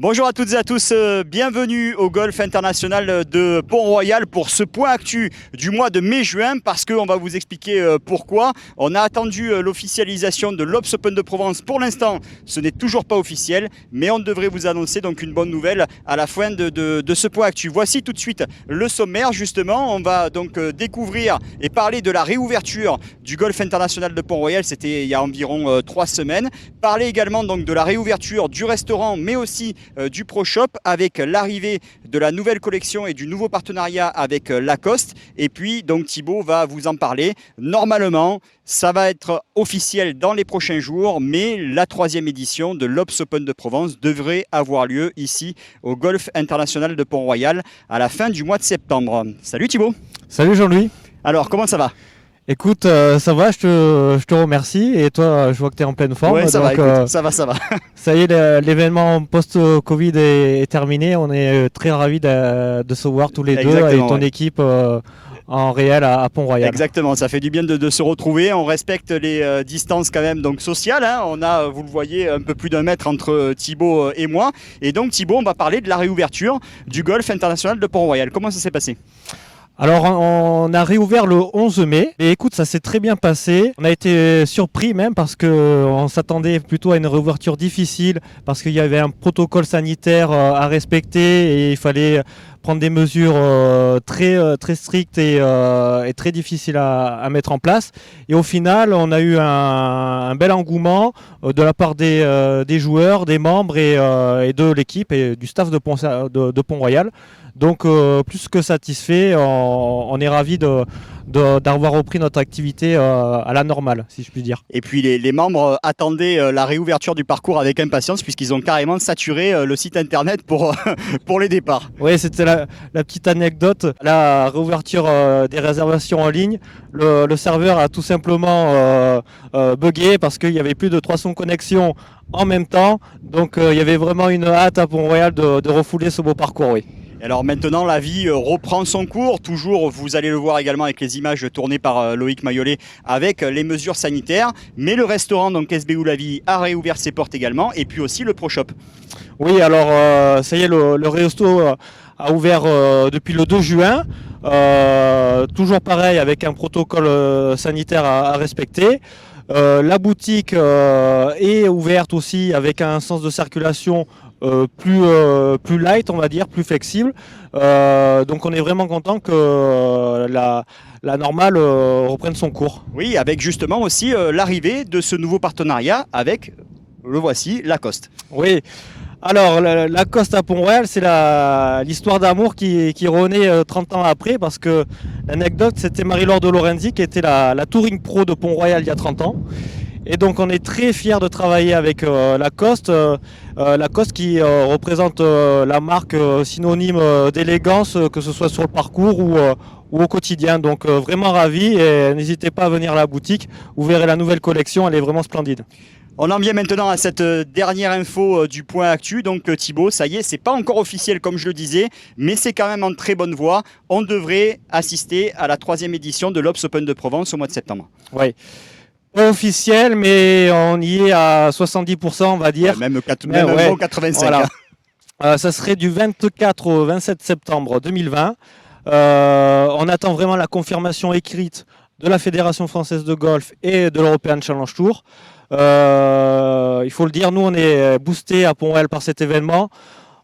Bonjour à toutes et à tous, bienvenue au Golf International de Pont-Royal pour ce point actu du mois de mai-juin parce qu'on va vous expliquer pourquoi. On a attendu l'officialisation de l'Obs Open de Provence. Pour l'instant, ce n'est toujours pas officiel, mais on devrait vous annoncer donc une bonne nouvelle à la fin de ce point actu. Voici tout de suite le sommaire justement. On va donc découvrir et parler de la réouverture du Golf International de Pont-Royal. C'était il y a environ 3 semaines. Parler également donc de la réouverture du restaurant, mais aussi du Pro Shop avec l'arrivée de la nouvelle collection et du nouveau partenariat avec Lacoste. Et puis donc Thibaut va vous en parler. Normalement, ça va être officiel dans les prochains jours, mais la 3e édition de l'Obs Open de Provence devrait avoir lieu ici au Golf International de Pont-Royal à la fin du mois de septembre. Salut Thibaut. Salut Jean-Louis. Alors comment ça va? Écoute, ça va, je te remercie. Et toi, je vois que tu es en pleine forme. Ouais, ça donc, va, écoute, ça va. Ça y est, l'événement post-Covid est terminé. On est très ravis de se voir tous les deux avec ton équipe en réel à Pont-Royal. Exactement, ça fait du bien de se retrouver. On respecte les distances quand même donc sociales. Hein. On a, vous le voyez, un peu plus d'1 mètre entre Thibaut et moi. Et donc Thibaut, on va parler de la réouverture du Golf International de Pont-Royal. Comment ça s'est passé ? Alors on a réouvert le 11 mai et écoute, ça s'est très bien passé. On a été surpris même parce qu'on s'attendait plutôt à une réouverture difficile parce qu'il y avait un protocole sanitaire à respecter et il fallait prendre des mesures très strictes et très difficiles à mettre en place. Et au final, on a eu un bel engouement de la part des joueurs, des membres et de l'équipe et du staff de Pont-Royal. Donc plus que satisfait, on est ravis d'avoir repris notre activité à la normale, si je puis dire. Et puis les membres attendaient la réouverture du parcours avec impatience puisqu'ils ont carrément saturé le site internet pour les départs. Oui, c'était la petite anecdote. La réouverture des réservations en ligne, le serveur a tout simplement bugué parce qu'il y avait plus de 300 connexions en même temps. Donc il y avait vraiment une hâte à Pont-Royal de refouler ce beau parcours, oui. Alors maintenant, la vie reprend son cours. Toujours, vous allez le voir également avec les images tournées par Loïc Maillolet avec les mesures sanitaires. Mais le restaurant, donc SBU La Vie, a réouvert ses portes également. Et puis aussi le Pro Shop. Oui, alors ça y est, le resto a ouvert depuis le 2 juin. Toujours pareil, avec un protocole sanitaire à respecter. La boutique est ouverte aussi avec un sens de circulation plus light, on va dire, plus flexible. Donc on est vraiment content que la normale reprenne son cours. Oui, avec justement aussi l'arrivée de ce nouveau partenariat avec, le voici, Lacoste. Oui. Alors, Lacoste à Pont-Royal, c'est l'histoire d'amour qui renaît 30 ans après, parce que l'anecdote, c'était Marie-Laure de Lorenzi qui était la Touring Pro de Pont-Royal il y a 30 ans. Et donc, on est très fiers de travailler avec Lacoste. Lacoste qui représente la marque synonyme d'élégance, que ce soit sur le parcours ou au quotidien. Donc, vraiment ravis et n'hésitez pas à venir à la boutique. Vous verrez la nouvelle collection, elle est vraiment splendide. On en vient maintenant à cette dernière info du point actu. Donc Thibaut, ça y est, c'est pas encore officiel comme je le disais, mais c'est quand même en très bonne voie. On devrait assister à la 3e édition de l'Obs Open de Provence au mois de septembre. Oui. Pas officiel, mais on y est à 70%, on va dire. Ouais, même 85%. Voilà. Ça serait du 24 au 27 septembre 2020. On attend vraiment la confirmation écrite de la Fédération française de golf et de l'European Challenge Tour. Il faut le dire, nous on est boosté à Pont-Royal par cet événement.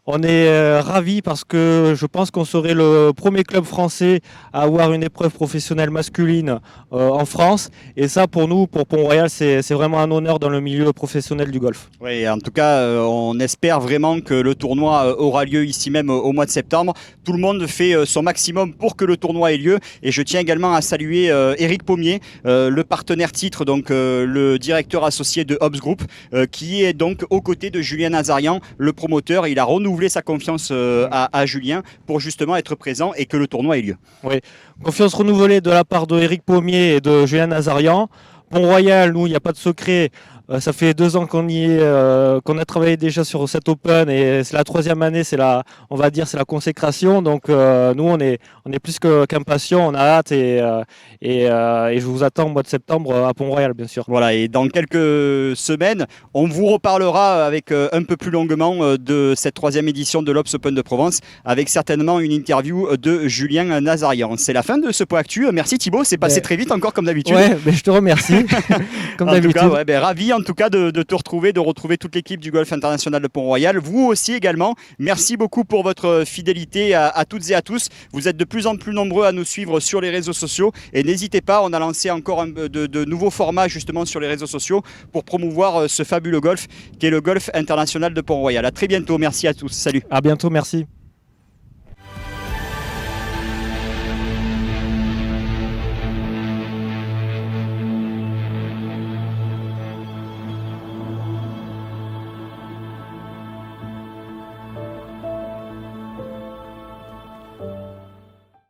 On est ravis parce que je pense qu'on serait le premier club français à avoir une épreuve professionnelle masculine en France. Et ça, pour nous, pour Pont-Royal, c'est vraiment un honneur dans le milieu professionnel du golf. Oui, en tout cas, on espère vraiment que le tournoi aura lieu ici même au mois de septembre. Tout le monde fait son maximum pour que le tournoi ait lieu. Et je tiens également à saluer Éric Pommier, le partenaire titre, donc le directeur associé de Hobbs Group, qui est donc aux côtés de Julien Nazarian, le promoteur. Il a renouvelé sa confiance à Julien pour justement être présent et que le tournoi ait lieu. Oui, confiance renouvelée de la part de Éric Pommier et de Julien Nazarian. Pont-Royal, nous, il n'y a pas de secret. Ça fait 2 ans qu'on y est, qu'on a travaillé déjà sur cet Open et c'est la 3e année, on va dire, c'est la consécration. Donc nous, on est plus qu'impatients, on a hâte et je vous attends au mois de septembre à Pont-Royal, bien sûr. Voilà, et dans quelques semaines, on vous reparlera avec un peu plus longuement de cette 3e édition de l'Obs Open de Provence, avec certainement une interview de Julien Nazarian. C'est la fin de ce point actu. Merci Thibaut, c'est passé très vite encore comme d'habitude. Ouais, mais je te remercie. Comme d'habitude. En tout cas, ravi en tout cas de te retrouver, de retrouver toute l'équipe du Golf International de Pont-Royal. Vous aussi également. Merci beaucoup pour votre fidélité à toutes et à tous. Vous êtes de plus en plus nombreux à nous suivre sur les réseaux sociaux et n'hésitez pas, on a lancé encore de nouveaux formats justement sur les réseaux sociaux pour promouvoir ce fabuleux golf qui est le Golf International de Pont-Royal. À très bientôt. Merci à tous. Salut. À bientôt. Merci.